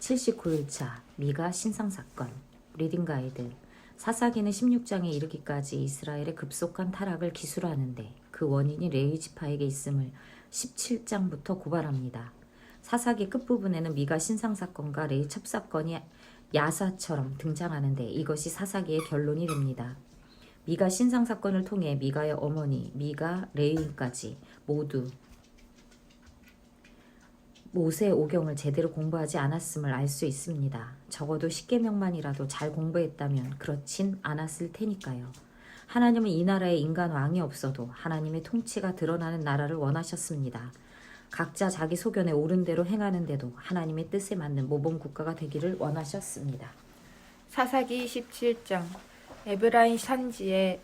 79일차 미가 신상사건 리딩 가이드. 사사기는 16장에 이르기까지 이스라엘의 급속한 타락을 기술하는데 그 원인이 레위 지파에게 있음을 17장부터 고발합니다. 사사기 끝부분에는 미가 신상사건과 레위 첩사건이 야사처럼 등장하는데 이것이 사사기의 결론이 됩니다. 미가 신상사건을 통해 미가의 어머니 미가 레위인까지 모두 모세 오경을 제대로 공부하지 않았음을 알 수 있습니다. 적어도 10계명만이라도 잘 공부했다면 그렇진 않았을 테니까요. 하나님은 이 나라에 인간 왕이 없어도 하나님의 통치가 드러나는 나라를 원하셨습니다. 각자 자기 소견에 옳은 대로 행하는데도 하나님의 뜻에 맞는 모범 국가가 되기를 원하셨습니다. 사사기 17장. 에브라임 산지에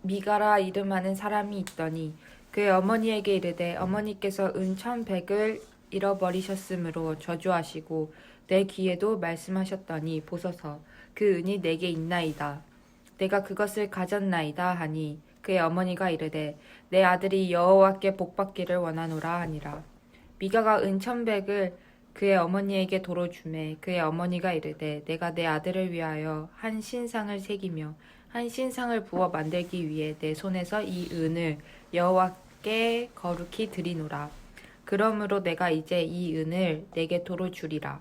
미가라 이름하는 사람이 있더니 그의 어머니에게 이르되 어머니께서 은 1100을 잃어버리셨으므로 저주하시고 내 귀에도 말씀하셨더니 보소서 그 은이 내게 있나이다. 내가 그것을 가졌나이다 하니 그의 어머니가 이르되 내 아들이 여호와께 복받기를 원하노라 하니라. 미가가 은 1100을 그의 어머니에게 도로 주매 그의 어머니가 이르되 내가 내 아들을 위하여 한 신상을 새기며 한 신상을 부어 만들기 위해 내 손에서 이 은을 여호와께 거룩히 드리노라. 그러므로 내가 이제 이 은을 내게 도로 주리라.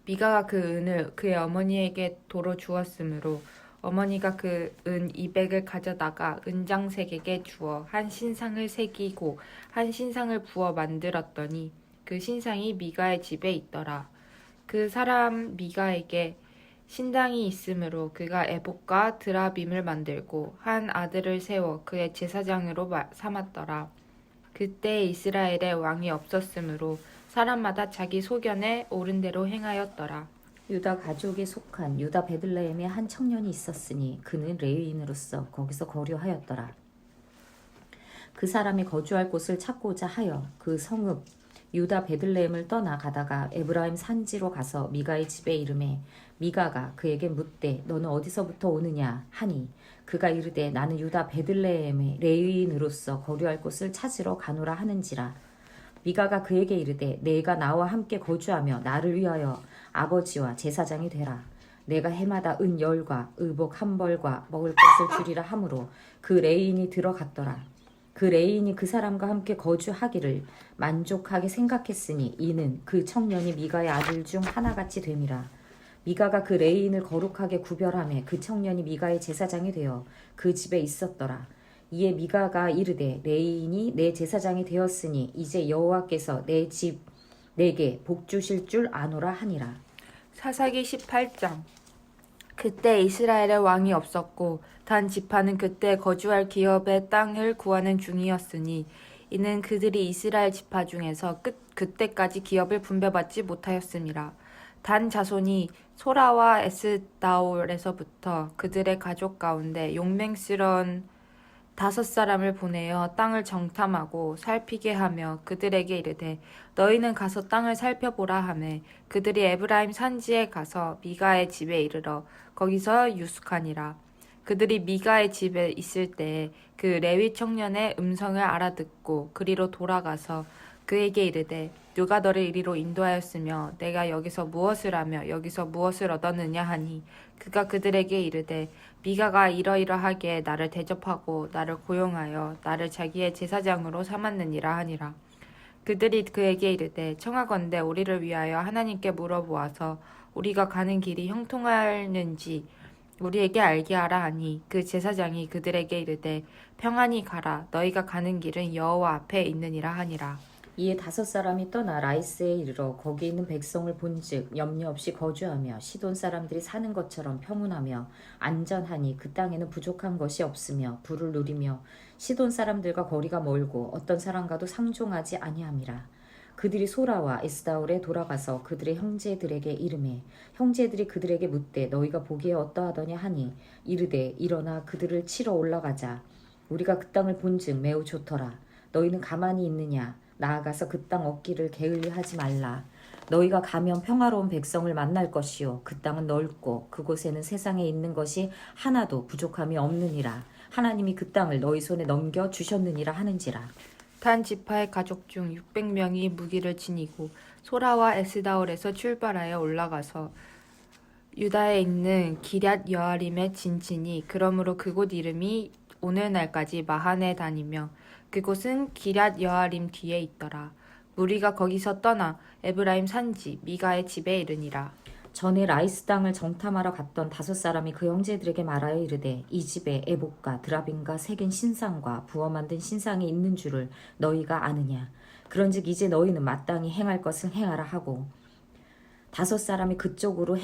미가가 그 은을 그의 어머니에게 도로 주었으므로 어머니가 그 은 200을 가져다가 은장색에게 주어 한 신상을 새기고 한 신상을 부어 만들었더니 그 신상이 미가의 집에 있더라. 그 사람 미가에게 신당이 있으므로 그가 에봇과 드라빔을 만들고 한 아들을 세워 그의 제사장으로 삼았더라. 그때 이스라엘에 왕이 없었으므로 사람마다 자기 소견에 옳은 대로 행하였더라. 유다 가족에 속한 유다 베들레헴에 한 청년이 있었으니 그는 레위인으로서 거기서 거류하였더라. 그 사람이 거주할 곳을 찾고자 하여 그 성읍 유다 베들레헴을 떠나 가다가 에브라임 산지로 가서 미가의 집에 이르매 미가가 그에게 묻되 너는 어디서부터 오느냐 하니 그가 이르되 나는 유다 베들레헴의 레위인으로서 거류할 곳을 찾으러 가노라 하는지라. 미가가 그에게 이르되 내가 나와 함께 거주하며 나를 위하여 아버지와 제사장이 되라. 내가 해마다 은 10과 의복 1벌과 먹을 것을 주리라 하므로 그 레위인이 들어갔더라. 그 레위인이 그 사람과 함께 거주하기를 만족하게 생각했으니 이는 그 청년이 미가의 아들 중 하나같이 됨이라. 미가가 그 레위인을 거룩하게 구별하며 그 청년이 미가의 제사장이 되어 그 집에 있었더라. 이에 미가가 이르되 레위인이 내 제사장이 되었으니 이제 여호와께서 내 집 내게 복 주실 줄 아노라 하니라. 사사기 18장. 그때 이스라엘에 왕이 없었고 단 지파는 그때 거주할 기업의 땅을 구하는 중이었으니 이는 그들이 이스라엘 지파 중에서 그때까지 기업을 분배받지 못하였음이라. 단 자손이 소라와 에스다올에서부터 그들의 가족 가운데 용맹스러운 5사람을 보내어 땅을 정탐하고 살피게 하며 그들에게 이르되 너희는 가서 땅을 살펴보라 하매 그들이 에브라임 산지에 가서 미가의 집에 이르러 거기서 유숙하니라. 그들이 미가의 집에 있을 때에 그 레위 청년의 음성을 알아듣고 그리로 돌아가서 그에게 이르되 누가 너를 이리로 인도하였으며 내가 여기서 무엇을 하며 여기서 무엇을 얻었느냐 하니 그가 그들에게 이르되 미가가 이러이러하게 나를 대접하고 나를 고용하여 나를 자기의 제사장으로 삼았느니라 하니라. 그들이 그에게 이르되 청하건대 우리를 위하여 하나님께 물어보아서 우리가 가는 길이 형통하는지 우리에게 알게 하라 하니 그 제사장이 그들에게 이르되 평안히 가라 너희가 가는 길은 여호와 앞에 있느니라 하니라. 이에 5사람이 떠나 라이스에 이르러 거기 있는 백성을 본즉 염려 없이 거주하며 시돈 사람들이 사는 것처럼 평온하며 안전하니 그 땅에는 부족한 것이 없으며 부를 누리며 시돈 사람들과 거리가 멀고 어떤 사람과도 상종하지 아니함이라. 그들이 소라와 에스다올에 돌아가서 그들의 형제들에게 이르매 형제들이 그들에게 묻되 너희가 보기에 어떠하더냐 하니 이르되 일어나 그들을 치러 올라가자. 우리가 그 땅을 본즉 매우 좋더라. 너희는 가만히 있느냐? 나아가서 그 땅 얻기를 게을리하지 말라. 너희가 가면 평화로운 백성을 만날 것이요 그 땅은 넓고 그곳에는 세상에 있는 것이 하나도 부족함이 없느니라. 하나님이 그 땅을 너희 손에 넘겨 주셨느니라 하는지라. 단 지파의 가족 중 600명이 무기를 지니고 소라와 에스다올에서 출발하여 올라가서 유다에 있는 기럇 여아림에 진치니 그러므로 그곳 이름이 오늘날까지 마하네 다니며 그곳은 기럇 여아림 뒤에 있더라. 무리가 거기서 떠나 에브라임 산지 미가의 집에 이르니라. 전에 라이스 땅을 정탐하러 갔던 5사람이 그 형제들에게 말하여 이르되 이 집에 에봇과 드라빔과 새긴 신상과 부어 만든 신상이 있는 줄을 너희가 아느냐. 그런즉 이제 너희는 마땅히 행할 것을 행하라 하고 5사람이 그쪽으로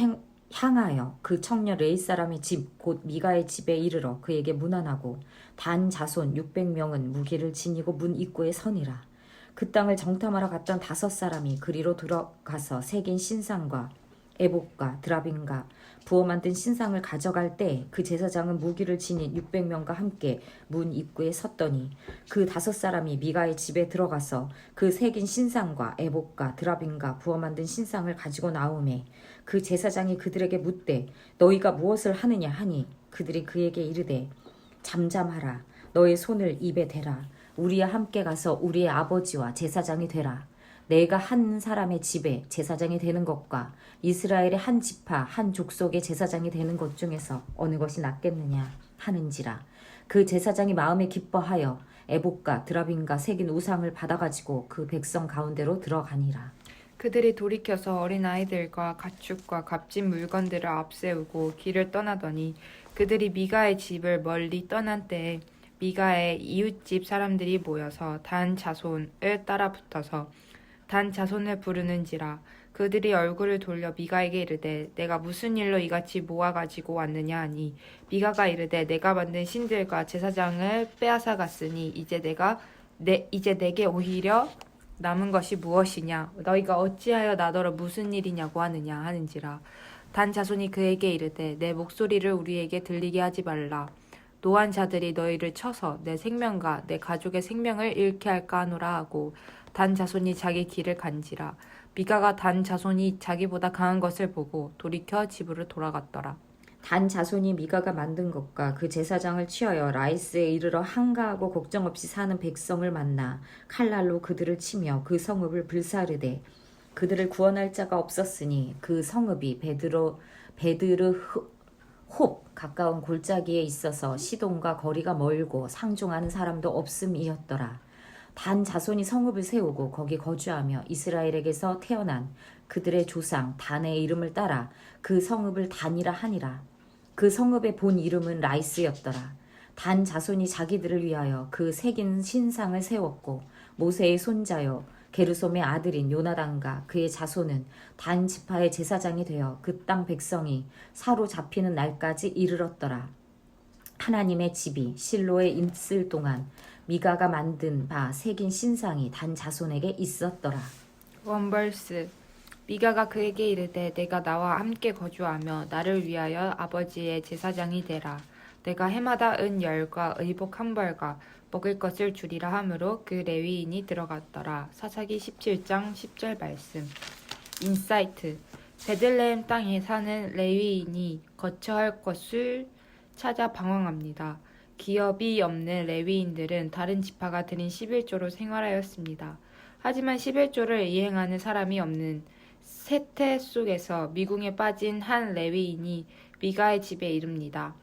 향하여 그 청년 레이 사람의 집 곧 미가의 집에 이르러 그에게 문안하고 단 자손 600명은 무기를 지니고 문 입구에 서니라. 그 땅을 정탐하러 갔던 5사람이 그리로 들어가서 새긴 신상과 에봇과 드라빔과 부어 만든 신상을 가져갈 때 그 제사장은 무기를 지닌 600명과 함께 문 입구에 섰더니 그 5사람이 미가의 집에 들어가서 그 새긴 신상과 에봇과 드라빔과 부어 만든 신상을 가지고 나오매 그 제사장이 그들에게 묻되 너희가 무엇을 하느냐 하니 그들이 그에게 이르되 잠잠하라. 너의 손을 입에 대라. 우리와 함께 가서 우리의 아버지와 제사장이 되라. 내가 한 사람의 집에 제사장이 되는 것과 이스라엘의 한 지파 한 족속의 제사장이 되는 것 중에서 어느 것이 낫겠느냐 하는지라. 그 제사장이 마음에 기뻐하여 에봇과 드라빔과 새긴 우상을 받아가지고 그 백성 가운데로 들어가니라. 그들이 돌이켜서 어린 아이들과 가축과 값진 물건들을 앞세우고 길을 떠나더니 그들이 미가의 집을 멀리 떠난 때에 미가의 이웃집 사람들이 모여서 단 자손을 따라 붙어서 단 자손을 부르는지라. 그들이 얼굴을 돌려 미가에게 이르되 내가 무슨 일로 이같이 모아가지고 왔느냐 하니 미가가 이르되 내가 만든 신들과 제사장을 빼앗아 갔으니 이제 내게 오히려 남은 것이 무엇이냐. 너희가 어찌하여 나더러 무슨 일이냐고 하느냐 하는지라. 단 자손이 그에게 이르되 내 목소리를 우리에게 들리게 하지 말라. 노한 자들이 너희를 쳐서 내 생명과 내 가족의 생명을 잃게 할까 하노라 하고 단 자손이 자기 길을 간지라. 미가가 단 자손이 자기보다 강한 것을 보고 돌이켜 집으로 돌아갔더라. 단 자손이 미가가 만든 것과 그 제사장을 취하여 라이스에 이르러 한가하고 걱정 없이 사는 백성을 만나 칼날로 그들을 치며 그 성읍을 불사르되 그들을 구원할 자가 없었으니 그 성읍이 베드르홉 가까운 골짜기에 있어서 시돈과 거리가 멀고 상종하는 사람도 없음이었더라. 단 자손이 성읍을 세우고 거기 거주하며 이스라엘에게서 태어난 그들의 조상 단의 이름을 따라 그 성읍을 단이라 하니라. 그 성읍의 본 이름은 라이스였더라. 단 자손이 자기들을 위하여 그 새긴 신상을 세웠고 모세의 손자요 게르솜의 아들인 요나단과 그의 자손은 단 지파의 제사장이 되어 그 땅 백성이 사로잡히는 날까지 이르렀더라. 하나님의 집이 실로에 있을 동안 미가가 만든 바 새긴 신상이 단 자손에게 있었더라. 원벌스 미가가 그에게 이르되 내가 나와 함께 거주하며 나를 위하여 아버지의 제사장이 되라. 내가 해마다 은 열과 의복 한 벌과 먹을 것을 주리라 하므로 그 레위인이 들어갔더라. 사사기 17장 10절 말씀. 인사이트 베들레헴 땅에 사는 레위인이 거처 할 것을 찾아 방황합니다. 기업이 없는 레위인들은 다른 지파가 드린 11조로 생활하였습니다. 하지만 11조를 이행하는 사람이 없는 세태 속에서 미궁에 빠진 한 레위인이 미가의 집에 이릅니다.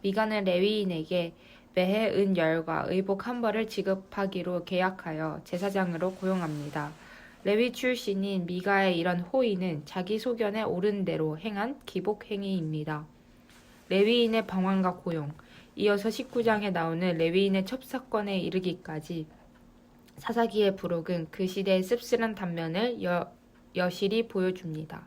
미가는 레위인에게 매해 은 열과 의복 한 벌을 지급하기로 계약하여 제사장으로 고용합니다. 레위 출신인 미가의 이런 호의는 자기 소견에 옳은 대로 행한 기복 행위입니다. 레위인의 방황과 고용. 이어서 19장에 나오는 레위인의 첩사건에 이르기까지 사사기의 부록은 그 시대의 씁쓸한 단면을 여실히 보여줍니다.